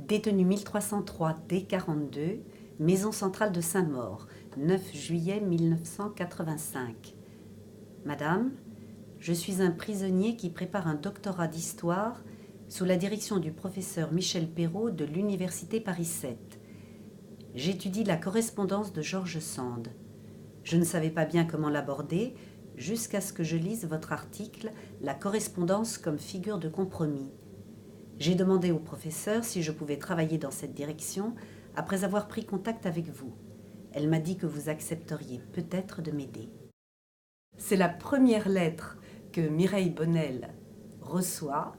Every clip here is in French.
Détenu 1303 D42, maison centrale de Saint-Maur, 9 juillet 1985. Madame, je suis un prisonnier qui prépare un doctorat d'histoire sous la direction du professeur Michel Perrault de l'Université Paris 7. J'étudie la correspondance de George Sand. Je ne savais pas bien comment l'aborder jusqu'à ce que je lise votre article « La correspondance comme figure de compromis ». J'ai demandé au professeur si je pouvais travailler dans cette direction après avoir pris contact avec vous. Elle m'a dit que vous accepteriez peut-être de m'aider. C'est la première lettre que Mireille Bonnel reçoit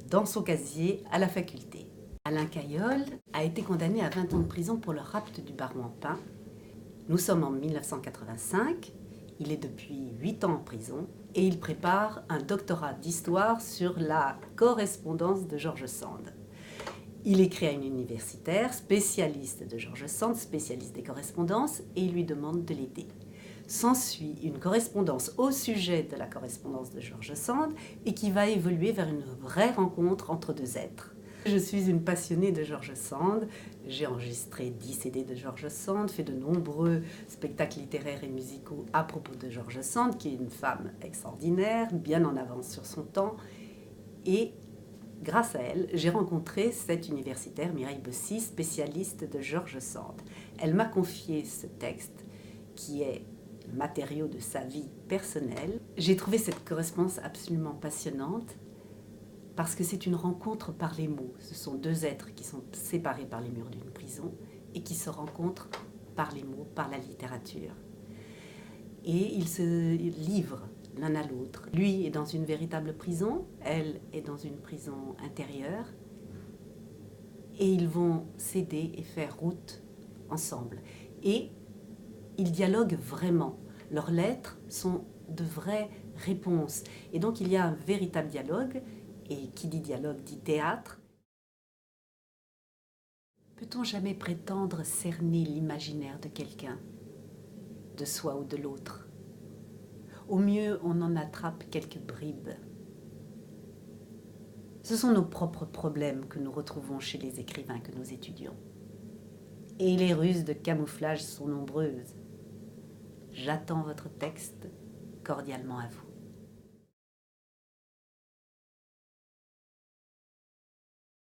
dans son casier à la faculté. Alain Caillol a été condamné à 20 ans de prison pour le rapt du baron Pin. Nous sommes en 1985, il est depuis 8 ans en prison et il prépare un doctorat d'histoire sur la correspondance de George Sand. Il écrit à une universitaire, spécialiste de George Sand, spécialiste des correspondances, et il lui demande de l'aider. S'ensuit une correspondance au sujet de la correspondance de George Sand et qui va évoluer vers une vraie rencontre entre deux êtres. Je suis une passionnée de George Sand. J'ai enregistré 10 CD de George Sand, fait de nombreux spectacles littéraires et musicaux à propos de George Sand, qui est une femme extraordinaire, bien en avance sur son temps. Et grâce à elle, j'ai rencontré cette universitaire, Mireille Bossy, spécialiste de George Sand. Elle m'a confié ce texte qui est matériau de sa vie personnelle. J'ai trouvé cette correspondance absolument passionnante parce que c'est une rencontre par les mots. Ce sont deux êtres qui sont séparés par les murs d'une prison et qui se rencontrent par les mots, par la littérature. Et ils se livrent l'un à l'autre. Lui est dans une véritable prison, elle est dans une prison intérieure, et ils vont s'aider et faire route ensemble. Et ils dialoguent vraiment. Leurs lettres sont de vraies réponses. Et donc il y a un véritable dialogue, et qui dit dialogue dit théâtre. Peut-on jamais prétendre cerner l'imaginaire de quelqu'un, de soi ou de l'autre? Au mieux, on en attrape quelques bribes. Ce sont nos propres problèmes que nous retrouvons chez les écrivains que nous étudions. Et les ruses de camouflage sont nombreuses. J'attends votre texte, cordialement à vous.